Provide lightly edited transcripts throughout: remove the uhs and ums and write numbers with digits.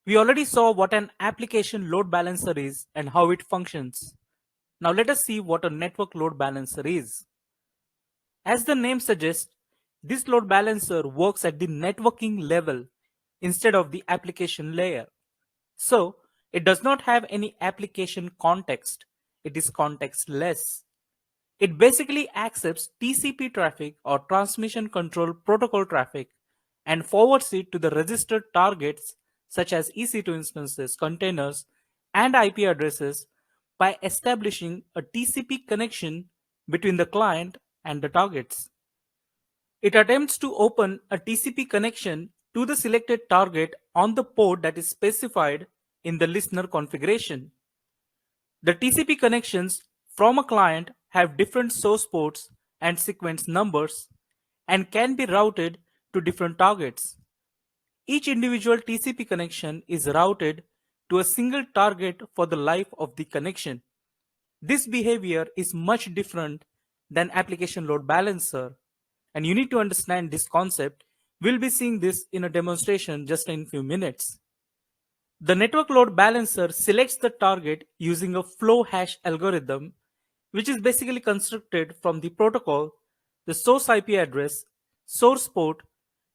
We already saw what an application load balancer is and how it functions. Now let us see what a network load balancer is. As the name suggests, this load balancer works at the networking level instead of the application layer. So, it does not have any application context. It is contextless. It basically accepts TCP traffic or transmission control protocol traffic and forwards it to the registered targets such as EC2 instances, containers, and IP addresses by establishing a TCP connection between the client and the targets. It attempts to open a TCP connection to the selected target on the port that is specified in the listener configuration. The TCP connections from a client have different source ports and sequence numbers and can be routed to different targets. Each individual TCP connection is routed to a single target for the life of the connection. This behavior is much different than application load balancer, and you need to understand this concept. We'll be seeing this in a demonstration just in a few minutes. The network load balancer selects the target using a flow hash algorithm, which is basically constructed from the protocol, the source IP address, source port,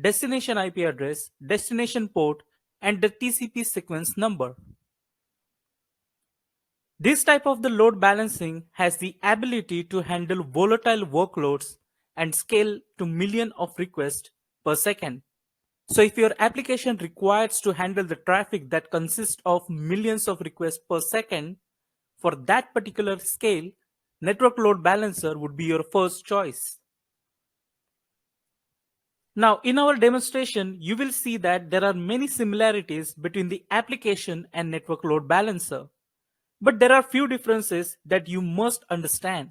destination IP address, destination port, and the TCP sequence number. This type of the load balancing has the ability to handle volatile workloads and scale to millions of requests per second. So if your application requires to handle the traffic that consists of millions of requests per second, for that particular scale, network load balancer would be your first choice. Now, in our demonstration, you will see that there are many similarities between the application and network load balancer. But there are few differences that you must understand.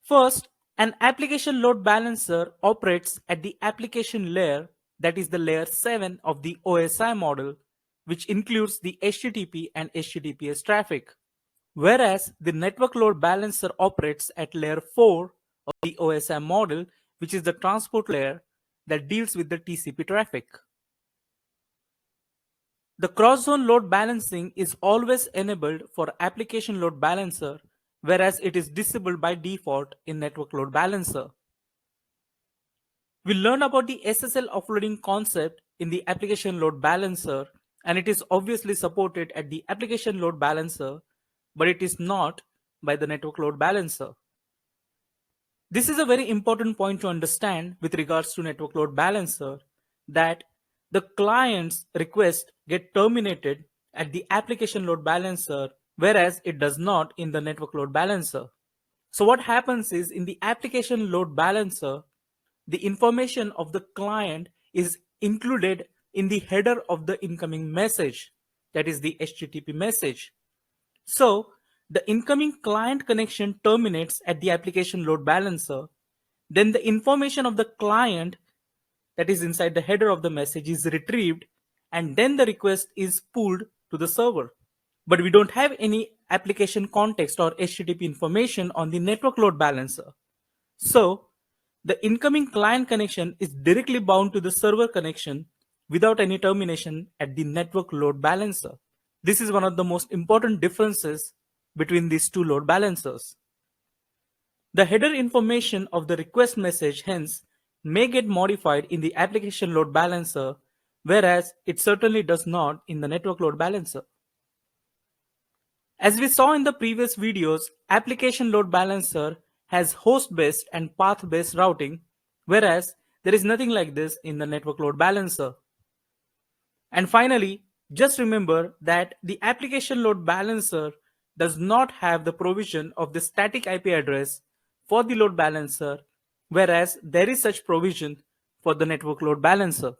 First, an application load balancer operates at the application layer, that is the layer 7 of the OSI model, which includes the HTTP and HTTPS traffic. Whereas the network load balancer operates at layer 4 of the OSI model, which is the transport layer that deals with the TCP traffic. The cross-zone load balancing is always enabled for application load balancer, whereas it is disabled by default in network load balancer. We learned about the SSL offloading concept in the application load balancer, and it is obviously supported at the application load balancer, but it is not by the network load balancer. This is a very important point to understand with regards to network load balancer, that the client's request get terminated at the application load balancer, whereas it does not in the network load balancer. So what happens is, in the application load balancer, the information of the client is included in the header of the incoming message, that is the HTTP message. So the incoming client connection terminates at the application load balancer. Then the information of the client that is inside the header of the message is retrieved, and then the request is pulled to the server. But we don't have any application context or HTTP information on the network load balancer. So the incoming client connection is directly bound to the server connection without any termination at the network load balancer. This is one of the most important differences between these two load balancers. The header information of the request message hence may get modified in the application load balancer, whereas it certainly does not in the network load balancer. As we saw in the previous videos, application load balancer has host-based and path-based routing, whereas there is nothing like this in the network load balancer. And finally, just remember that the application load balancer does not have the provision of the static IP address for the load balancer, whereas there is such provision for the network load balancer.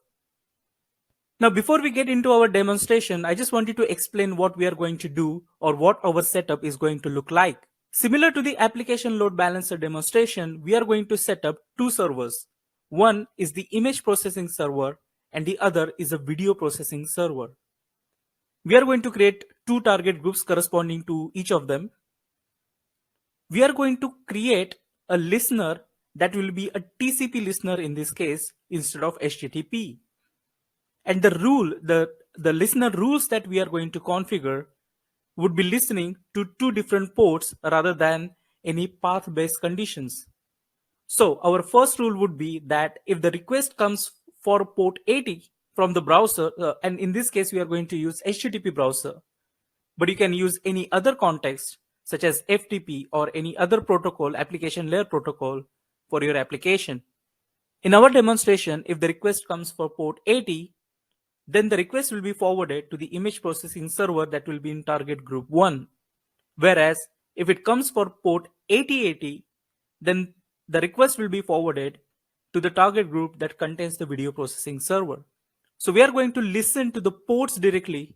Now, before we get into our demonstration, I just wanted to explain what we are going to do or what our setup is going to look like. Similar to the application load balancer demonstration, we are going to set up two servers. One is the image processing server and the other is a video processing server. We are going to create two target groups corresponding to each of them. We are going to create a listener that will be a TCP listener in this case instead of HTTP. And the listener rules that we are going to configure would be listening to two different ports rather than any path-based conditions. So our first rule would be that if the request comes for port 80 from the browser, and in this case we are going to use HTTP browser, but you can use any other context such as FTP or any other protocol, application layer protocol for your application. In our demonstration, if the request comes for port 80, then the request will be forwarded to the image processing server that will be in target group 1. Whereas if it comes for port 8080, then the request will be forwarded to the target group that contains the video processing server. So we are going to listen to the ports directly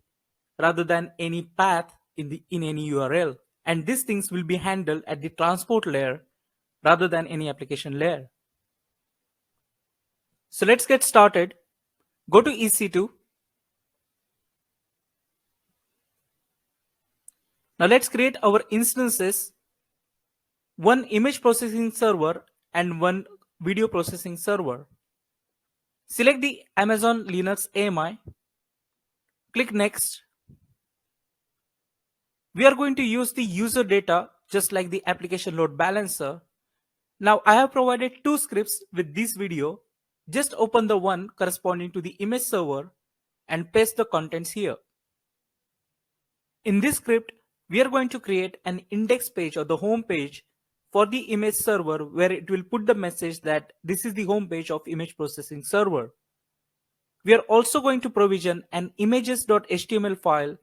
rather than any path in any URL. And these things will be handled at the transport layer rather than any application layer. So let's get started. Go to EC2. Now let's create our instances, one image processing server and one video processing server. Select the Amazon Linux AMI. Click Next. We are going to use the user data just like the application load balancer. Now I have provided two scripts with this video. Just open the one corresponding to the image server and paste the contents here. In this script, we are going to create an index page or the home page for the image server where it will put the message that this is the home page of image processing server. We are also going to provision an images.html file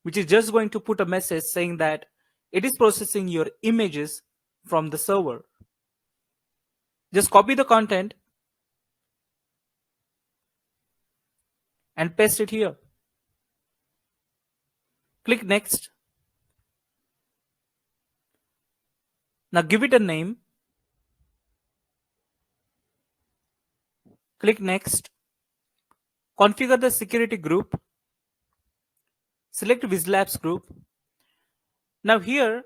which is just going to put a message saying that it is processing your images from the server. Just copy the content and paste it here. Click Next. Now give it a name. Click Next. Configure the security group. Select WizLabs group. Now here,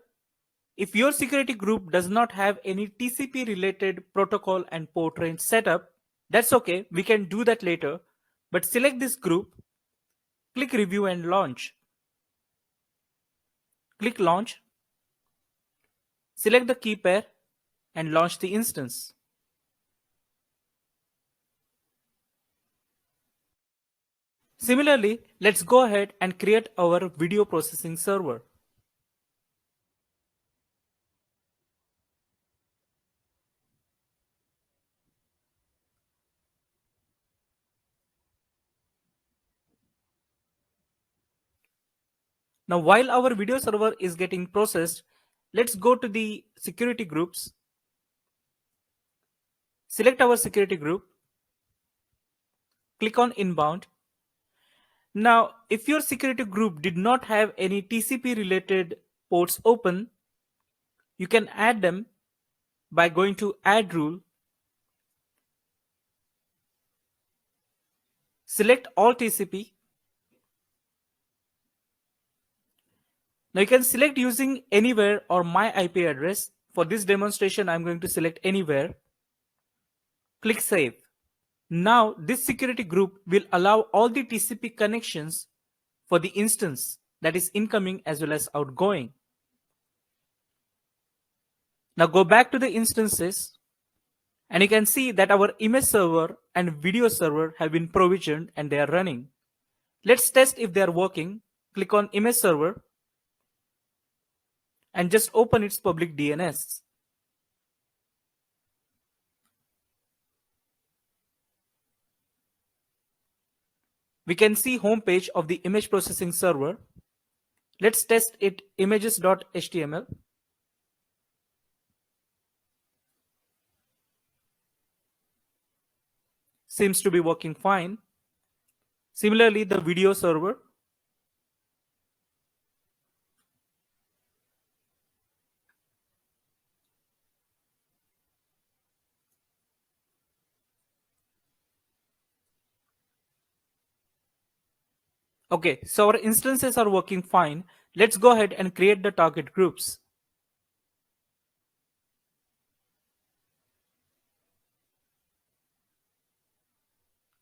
if your security group does not have any TCP related protocol and port range setup, that's okay, we can do that later. But select this group, click Review and Launch. Click Launch. Select the key pair and launch the instance. Similarly, let's go ahead and create our video processing server. Now, while our video server is getting processed, let's go to the security groups. Select our security group. Click on Inbound. Now, if your security group did not have any TCP related ports open, you can add them by going to Add Rule. Select All TCP. Now you can select using Anywhere or My IP address. For this demonstration, I'm going to select Anywhere. Click Save. Now this security group will allow all the TCP connections for the instance that is incoming as well as outgoing. Now go back to the instances and you can see that our image server and video server have been provisioned and they are running. Let's test if they are working. Click on image server and just open its public DNS. We can see home page of the image processing server. Let's test it images.html. Seems to be working fine. Similarly, the video server. Okay, so our instances are working fine. Let's go ahead and create the target groups.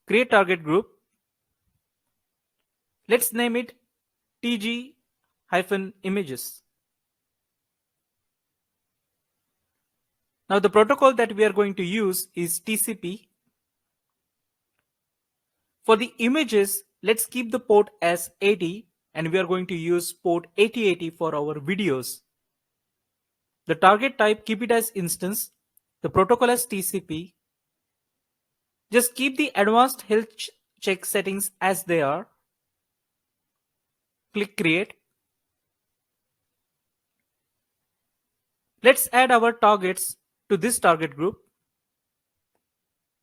Create target group. Let's name it tg-images. Now the protocol that we are going to use is TCP. For the images, let's keep the port as 80 and we are going to use port 8080 for our videos. The target type, keep it as instance. The protocol as TCP. Just keep the advanced health check settings as they are. Click create. Let's add our targets to this target group.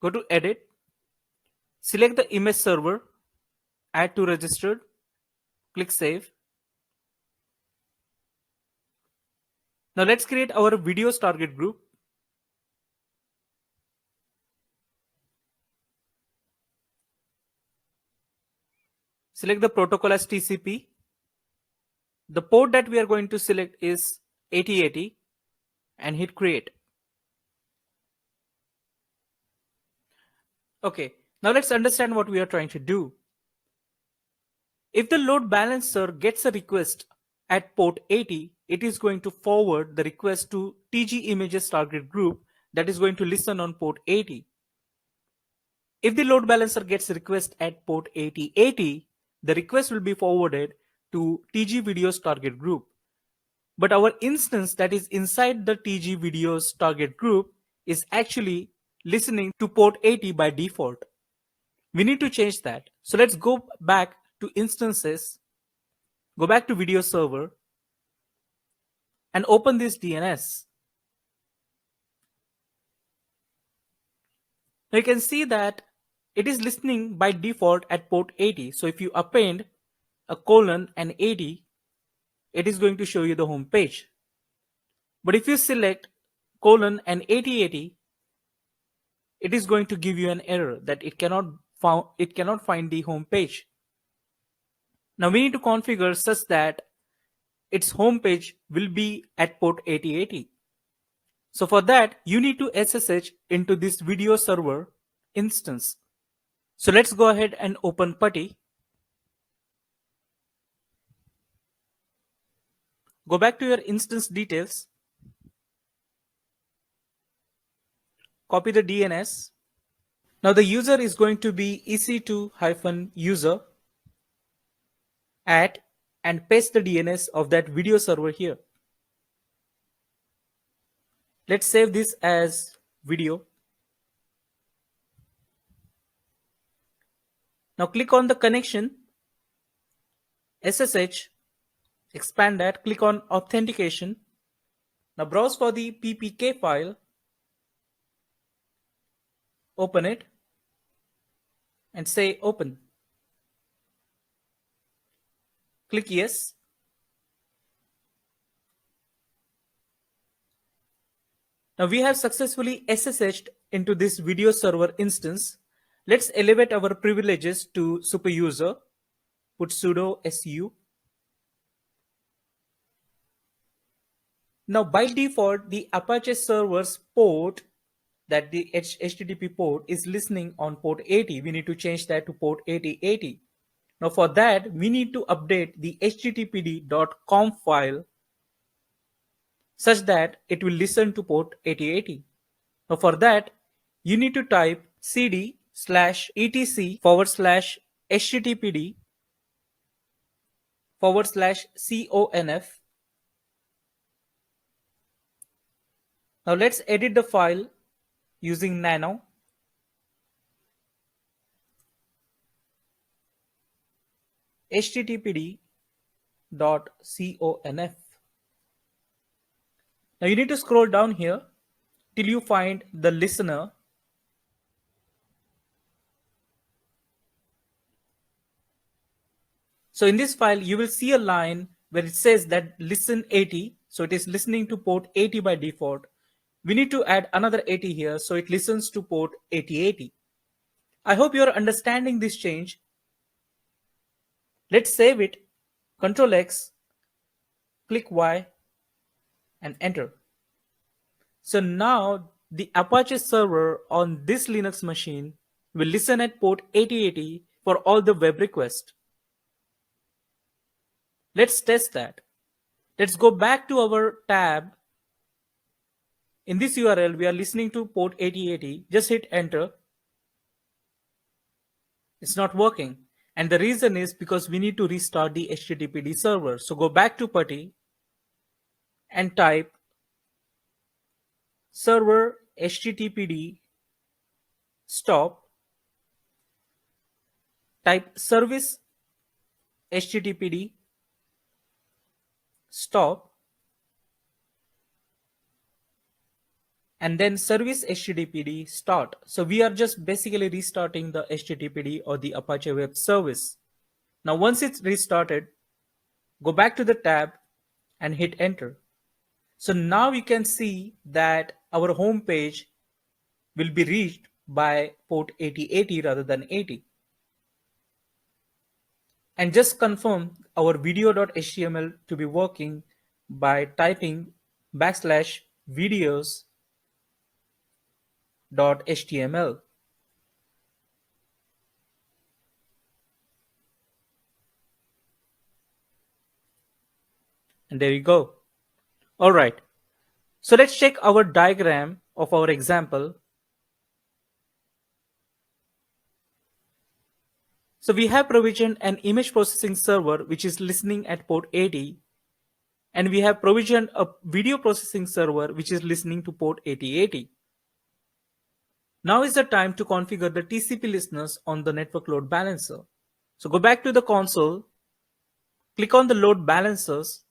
Go to edit. Select the image server. Add to registered. Click save. Now let's create our videos target group. Select the protocol as TCP. The port that we are going to select is 8080 and hit create. Okay, now let's understand what we are trying to do. If the load balancer gets a request at port 80, it is going to forward the request to TG images target group that is going to listen on port 80. If the load balancer gets a request at port 8080, the request will be forwarded to TG videos target group. But our instance that is inside the TG videos target group is actually listening to port 80 by default. We need to change that. So let's go back to instances, go back to video server and open this DNS. Now you can see that it is listening by default at port 80. So if you append a colon and 80, it is going to show you the home page. But if you select colon and 8080, it is going to give you an error that it cannot find the home page. Now we need to configure such that its home page will be at port 8080. So for that, you need to SSH into this video server instance. So let's go ahead and open PuTTY. Go back to your instance details. Copy the DNS. Now the user is going to be ec2-user at and paste the DNS of that video server here. Let's save this as video. Now click on the connection, SSH, expand that, click on authentication. Now browse for the PPK file, open it and say open. Click yes. Now we have successfully SSH'd into this video server instance. Let's elevate our privileges to super user. Put sudo su. Now by default, the Apache server's port, that the HTTP port, is listening on port 80. We need to change that to port 8080. Now for that, we need to update the httpd.conf file such that it will listen to port 8080. Now for that, you need to type cd/etc/httpd/conf. Now let's edit the file using nano. httpd.conf. Now you need to scroll down here till you find the listener. So in this file, you will see a line where it says that listen 80. So it is listening to port 80 by default. We need to add another 80 here, so it listens to port 8080. I hope you are understanding this change. Let's save it. Ctrl X, click Y and enter. So now the Apache server on this Linux machine will listen at port 8080 for all the web requests. Let's test that. Let's go back to our tab. In this URL, we are listening to port 8080. Just hit enter. It's not working. And the reason is because we need to restart the HTTPD server. So go back to PuTTY and type server HTTPD stop. Type service HTTPD stop and then service HTTPD start. So we are just basically restarting the HTTPD or the Apache Web Service. Now once it's restarted, go back to the tab and hit enter. So now you can see that our home page will be reached by port 8080 rather than 80. And just confirm our video.html to be working by typing /videos.html. And there you go. All right. So let's check our diagram of our example. So we have provisioned an image processing server which is listening at port 80, and we have provisioned a video processing server which is listening to port 8080. Now is the time to configure the TCP listeners on the network load balancer. So go back to the console, click on the load balancers,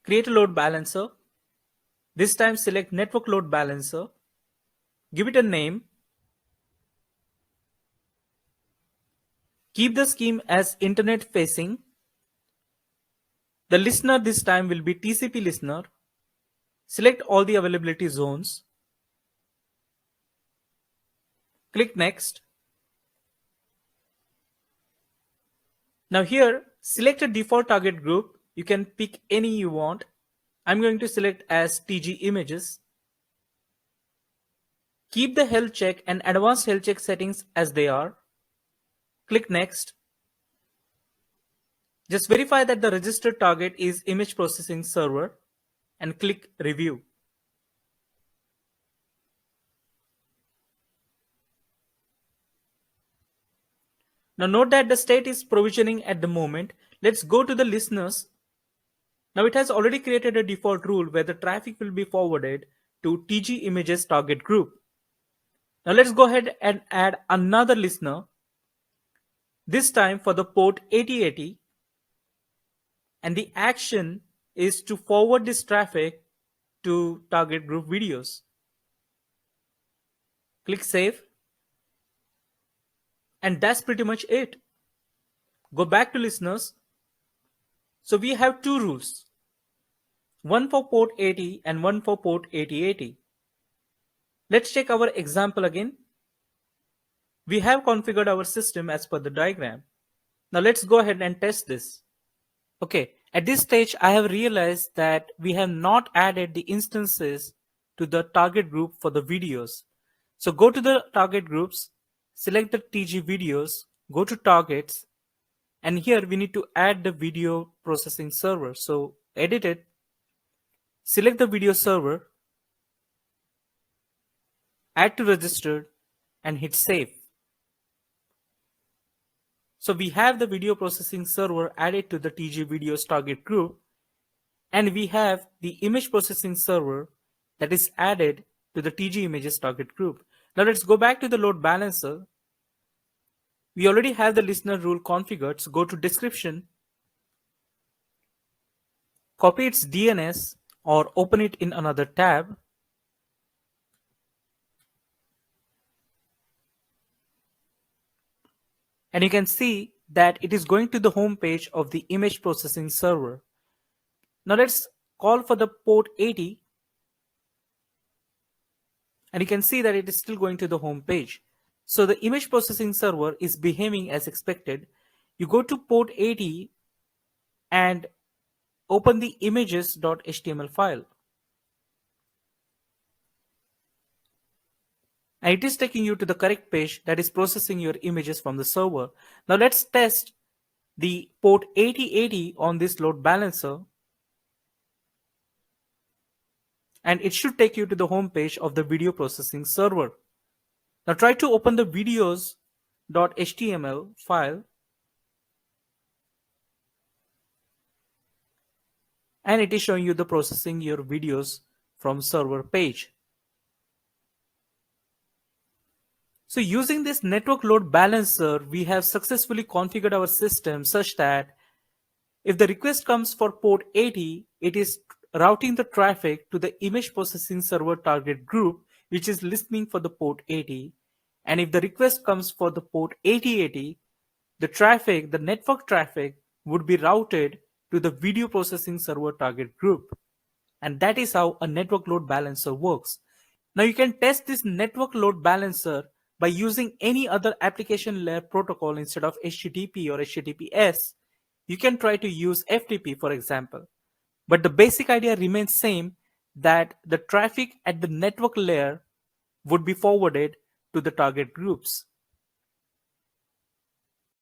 create a load balancer. This time select network load balancer, give it a name, keep the scheme as internet facing. The listener this time will be TCP listener. Select all the availability zones. Click next. Now here, select a default target group. You can pick any you want. I'm going to select as TG images. Keep the health check and advanced health check settings as they are. Click next. Just verify that the registered target is image processing server and click review. Now note that the state is provisioning at the moment. Let's go to the listeners. Now it has already created a default rule where the traffic will be forwarded to TG images target group. Now let's go ahead and add another listener, this time for the port 8080, and the action is to forward this traffic to target group videos. Click save. And that's pretty much it. Go back to listeners. So we have two rules, one for port 80 and one for port 8080. Let's check our example again. We have configured our system as per the diagram. Now let's go ahead and test this. Okay, at this stage I have realized that we have not added the instances to the target group for the videos. So go to the target groups, select the TG videos, go to targets, and here we need to add the video processing server. So edit it, select the video server, add to registered, and hit save. So we have the video processing server added to the TG videos target group, and we have the image processing server that is added to the TG images target group. Now let's go back to the load balancer. We already have the listener rule configured, so go to description, copy its DNS or open it in another tab. And you can see that it is going to the home page of the image processing server. Now let's call for the port 80, and you can see that it is still going to the home page. So the image processing server is behaving as expected. You go to port 80 and open the images.html file. And it is taking you to the correct page that is processing your images from the server. Now let's test the port 8080 on this load balancer, and it should take you to the home page of the video processing server. Now try to open the videos.html file, and it is showing you the processing your videos from server page. So using this network load balancer, we have successfully configured our system such that if the request comes for port 80, it is routing the traffic to the image processing server target group, which is listening for the port 80. And if the request comes for the port 8080, the network traffic would be routed to the video processing server target group. And that is how a network load balancer works. Now you can test this network load balancer by using any other application layer protocol instead of HTTP or HTTPS. You can try to use FTP, for example. But the basic idea remains same, that the traffic at the network layer would be forwarded to the target groups.